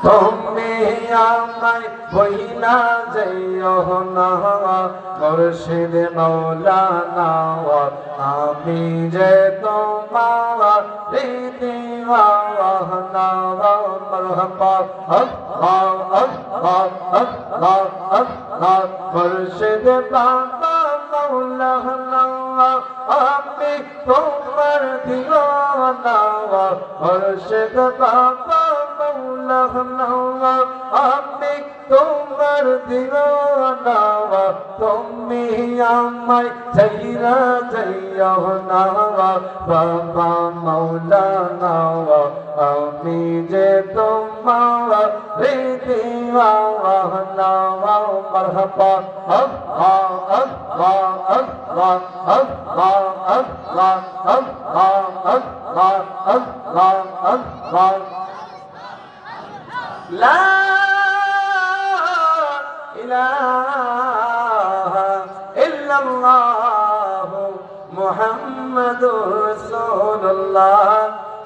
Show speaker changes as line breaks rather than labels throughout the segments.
তুমি আমায় বইনা যাইও না মুর্শিদ মাওলানা আমি যে তোমার দিওয়ানা মারহাবা আল্লাহ আল্লাহ আল্লাহ আল্লাহ মুর্শিদ বাবা মাওলানা আমি তোমার দিওয়ানা মুর্শিদ বাবা মাওলানা আমি তোমার দিওয়ানা তুমি আমায় ছাইরা যাইও না বাবা মাওলানা আমি যে তোমার দিওয়ানা মারহাবা আল্লাহ আল্লাহ আল্লাহ আল্লাহ আল্লাহ আল্লাহ আল্লাহ আল্লাহ আল্লাহ লা ইলাহা ইল্লাল্লাহ মুহাম্মাদুর রাসূলুল্লাহ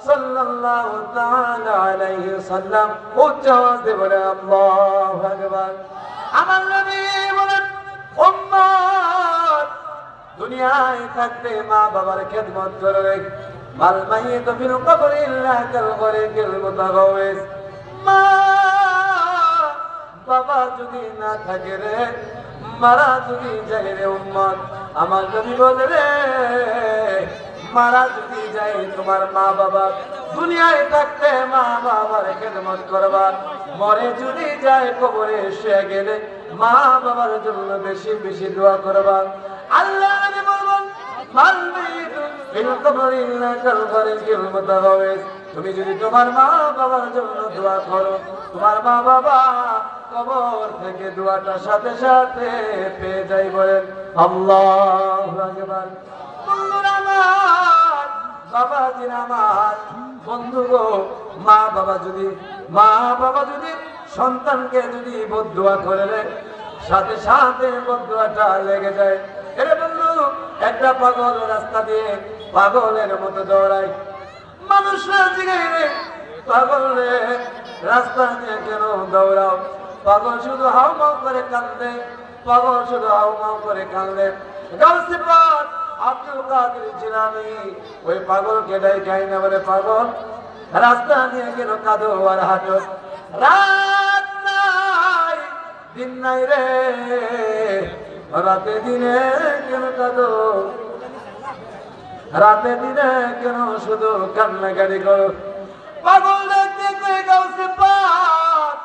সাল্লাল্লাহু তাআলা আলাইহি ওয়াসাল্লাম উচ্চ আওয়াজে বলে আল্লাহু আকবার। আমার নবী বলেন উম্মত দুনিয়ায় থাকতে মা বাবার খেদমত করবে। মাল মাইয়িত ফিল কবরি ইল্লা কাল গরিকিল মুতাগাওয়িস। মা বাবা যদি না থাকে রে, মারা যদি যায় রে উম্মত, আমার নবী বলে রে মারা যদি যায় তোমার মা বাবা, দুনিয়ায় থাকতে মা বাবার খেদমত করবা, মরে যদি যায় কবরে এসে গেলে মা বাবার জন্য বেশি বেশি দোয়া করবা। আল্লাহ নবী বলবেন মাল মাইয়িতু ফিল কবরি ইল্লা কাল গরিকিল মুতাগাওয়িস। তুমি যদি তোমার মা বাবার জন্য দোয়া করো, তোমার মা বাবা কবর থেকে দোয়াটা সাথে সাথে পেয়ে যাই। বলেন আল্লাহু আকবার। বন্ধুরা আমার, বাবাজিরা আমার, বন্ধু গো, মা বাবা যদি সন্তানকে যদি বদদুয়া করে রে, সাথে সাথে বদদুয়াটা লেগে যায়। এরে বন্ধু, একটা পাগল রাস্তা দিয়ে পাগলের মতো দৌড়ায়, মানুষরা জিগাই রে পাগল রে রাস্তা দিয়ে কেন দৌড়াও? পাগল শুধু হাউমাউ করে কান্দে, পাগল শুধু হাউমাউ করে কান্দে। গাউসে পাক আব্দুল কাদের জিলানী ওই পাগলকে ডাইকাই না বলে, পাগল রাস্তা দিয়ে কেন কাঁদো আর হাঁটো? রাত নাই দিন নাই রে, রাতে দিনে কেন কাঁদো? রাতে দিনে কেন শুধু কান্নাকাটি করো? পাগল দেখতে গাউসে পাক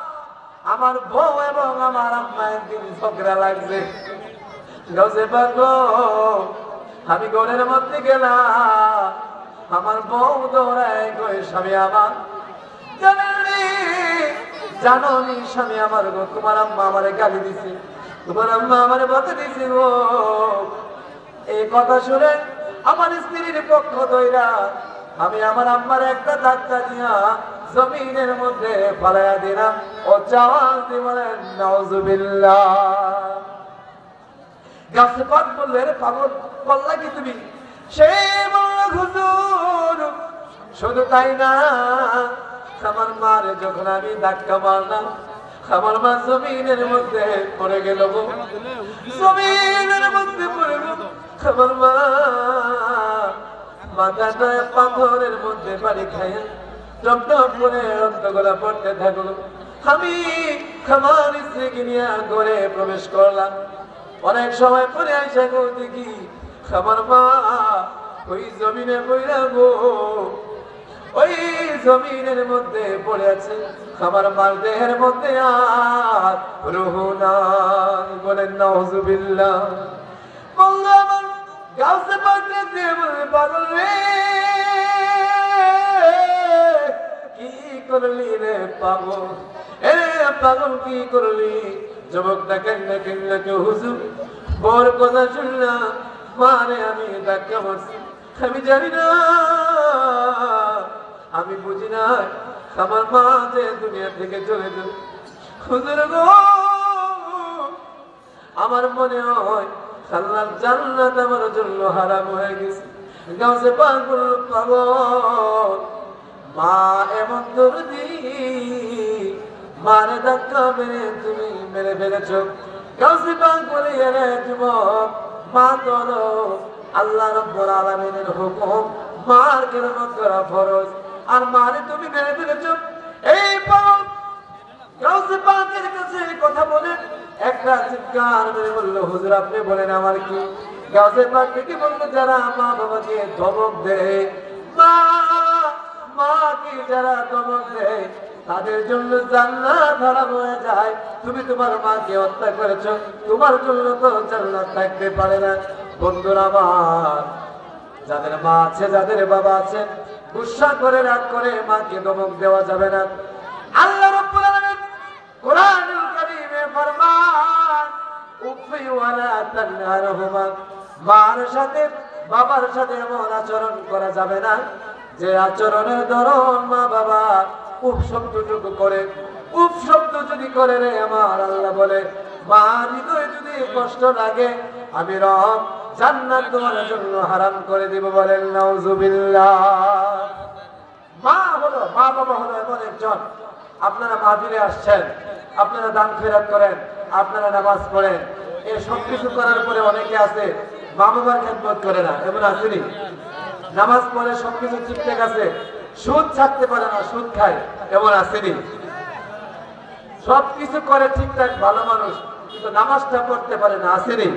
আমার বউ এবং আমার আম্মা একদিন ঝগড়া লাগছে। গাউসে পাক গো, আমি ঘরের মধ্যে গেলাম, আমার বউ দৌড়ায় কই স্বামী আমার, জানি স্বামী আমার গো, তোমার আম্মা আমারে গালি দিছে, তোমার আম্মা আমারে বকে দিছে গো। এই কথা শুনে আমার স্ত্রীর পক্ষ ধইরা আমি আমার আম্মার একটা ধাক্কা দিয়া জমিনের মধ্যে ফালাইয়া দিলাম। ও চাওয়াজ দি বলেন নাউজুবিল্লাহ। গাছে পাক বললে রে পাগল বললা কি তুমি? সে বলল হুজুর শুধু তাই না, আমার মারে যখন আমি ধাক্কা মারলাম আমার মা জমিনের মধ্যে পড়ে গেল গো, জমিনের মধ্যে পড়ে গেল। আমার মা মাথাটা পাথরের মধ্যে বাড়ি খাইয়া টপটপ করে রক্তগোলা পড়তে থাকলো। আমি আমার স্ত্রীকে নিয়ে ঘরে প্রবেশ করলাম। অনেক সময় পরে আইসা গো দেখি আমার মা ওই জমিনে পড়ে গো, ওই জমিনের মধ্যে পড়ে আছে। আমার মার দেহের মধ্যে আর রূহ নাই। বলেন নাউজুবিল্লাহ। বললো আমার গাছে পাকলে দিয়ে বলে, পাগল রে কি করলি রে পাগল, এ পাগল কি করলি? যুবকটা কেন্দ্রে কেন্দ্রে কেউ হুজুর বর কথা শুনলাম, মারে আমি ধাক্কা মারছি, আমি জানি না, আমি বুঝি না আমার মা যে দুনিয়া থেকে চলে যাবে। হুজুর গো, আমার মনে হয় আল্লাহর জান্নাত আমার জন্য হারাম হয়ে গেছে। গাছে পাগল পাগল, মা এমন দরদি, মারে ধাক্কা মেরে তুমি মেরে ফেলেছো। গাউসে পাক বলে এরে যুবক, মা তোলো আল্লাহ রাব্বুল আলামিনের হুকুম, মার খেদমত করা ফরজ, আর মারে তুমি মেরে ফেলেছো। এই পাগল গাউসে পাকের কাছে কথা বলে একটা চিৎকার মেরে বলল, হুজুর আপনি বলেন আমার কি? গাউসে পাক কি বলল, যারা মা বাবাকে ধমক দেয়, মাকে যারা ধমক দেয় তাদের জন্য জান্নাত হারাম হয়ে যায়। তুমি তোমার মাকে হত্যা করেছো, তোমার জন্য তো জান্নাত থাকতে পারে না। বন্ধুরা আমার, যাদের মা আছে, যাদের বাবা আছে, গুসা করে রাগ করে মাকে ধমক দেওয়া যাবে না। আল্লাহ রাব্বুল আলামিন কোরআনুল কারীমে ফরমান, উফি ওয়ালা তানহারহুমা, মার সাথে বাবার সাথে এমন আচরণ করা যাবে না যে আচরণের ধরন মা বাবা উফ শব্দটুকু করে। উফ শব্দ যদি করে রে আমার আল্লাহ বলে, মা হৃদয়ে যদি কষ্ট লাগে, আমি রব জান্নাত তোমার জন্য হারাম করে দিব। বলেন নাউজুবিল্লাহ। মা হলো, মা বাবা হলো এমন একজন, আপনারা মাহফিলে আসছেন, আপনারা দান খয়রাত করেন, আপনারা নামাজ পড়েন, এই সব কিছু করার পরে অনেকে আছে মা বাবার খেদমত করে না, এমন আসেনি? নামাজ পড়ে সবকিছু ঠিকঠাক আছে, সুদ ছাড়তে পারে না, সুদ খায়, এমন আসেনি? সবকিছু করে ঠিকঠাক ভালো মানুষ, কিন্তু নামাজটা পড়তে পারে না, আসেনি?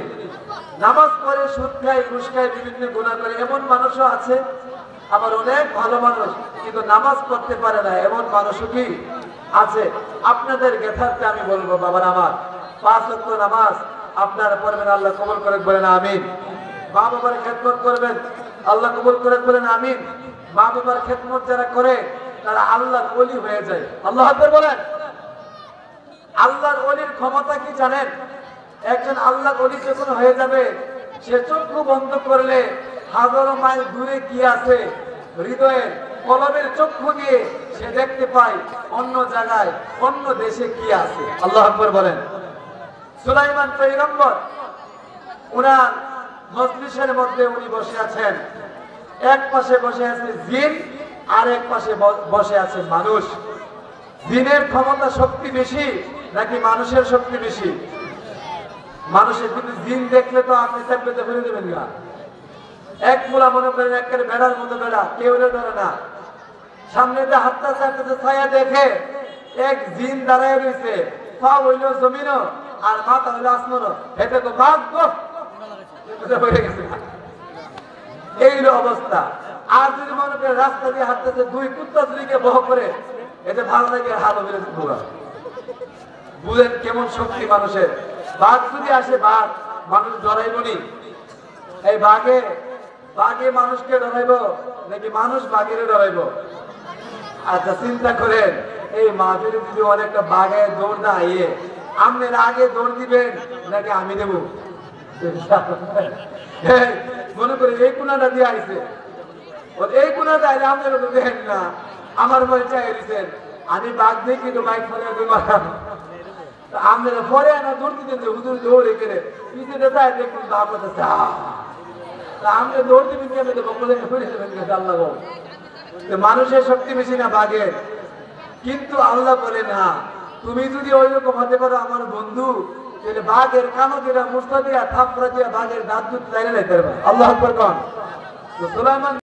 নামাজ পড়ে সুদ খায়, ঘুষ খায়, বিভিন্ন গুনাহ করে, এমন মানুষও আছে। আবার অনেক ভালো মানুষ কিন্তু নামাজ পড়তে পারে না, এমন মানুষও কি আছে? আপনাদের জ্ঞাতার্থে আমি বলবো, বাবার আমার 5 ওয়াক্ত নামাজ আপনারা পড়বেন, আল্লাহ কবুল করে, বলেন আমিন। মা বাবার খেদমত করবেন, আল্লাহ কবুল করে, বলেন আমিন। মা বাবার খেদমত যারা করে তারা আল্লাহর ওলি হয়ে যায়। আল্লাহু আকবার বলেন। আল্লাহর ওলির ক্ষমতা কি জানেন? একজন আল্লাহর ওলি যখন হয়ে যাবে, সে চক্ষু বন্ধ করলে হাজারো মাইল দূরে কি আছে, হৃদয়ের কলবের চক্ষু দিয়ে সে দেখতে পায় অন্য জায়গায়, অন্য দেশে কি আছে। আল্লাহু আকবার বলেন। সুলাইমান পয়গম্বর, উনার মজলিসের মধ্যে উনি বসে আছেন, এক পাশে বসে আছে জিন, আর এক পাশে বসে আছে মানুষ। জিনের ক্ষমতা শক্তি বেশি নাকি মানুষের শক্তি বেশি? মানুষের। কিন্তু জিন দেখলে তো আপনি চাপেতে ফেলে দেবেন না। এক মোলা মনে করেন একের বেড়ার মতো বেড়া, কেউ ধরে না, সামনে দিয়ে হাতটা চাপতে ছায়া দেখে এক জিন দাঁড়ায় রয়েছে, পা হইল জমিনও আর মাথা হইল আসমানও, এটা তো ভাগ্য হয়ে গেছে। এই অবস্থা। আর যদি মনে করে রাস্তা দিয়ে হাঁটতেছে, 2 কুত্তা চুরিকে বহ করে, এটা ভালো লাগে, হালো বেড়েছে পুরো। বুঝেন কেমন শক্তি মানুষের। বাঘ যদি আসে, বাঘ মানুষ ডরাইবনি? এই বাঘে মানুষকে ডরাইব নাকি মানুষ বাঘের ডরাইব? আচ্ছা চিন্তা করেন, এই মাহফিলে যদি অনেকটা বাঘে দৌড় দেয়, আপনার আগে দৌড় দিবেন নাকি আমি দেব? মনে করেন এই কোনাটা দিয়ে আইছে, এই কোনাটা আইলে আপনার দেখেন না, আমার বই চাই দিচ্ছেন, আমি বাঘ দিয়ে কিন্তু বাইক ফলে আপনারা পরে না দৌড় দিতেন যে হুজুর দৌড়ে কেড়ে পিছনে চাই দেখুন বাঘ করতেছে, আমরা দৌড় দিবেন কেমন দেবো? আল্লাহ মানুষের শক্তি বেশি না বাঘের? কিন্তু আল্লাহ বলে না, তুমি যদি ওই রকম হতে পারো আমার বন্ধু, তাহলে বাঘের কানো দিয়া মুস্তা দিয়া থাপড়া দিয়া বাঘের দাঁত দুধ চাইলে নিতে পারবে। আল্লাহ আকবার। সুলাইমান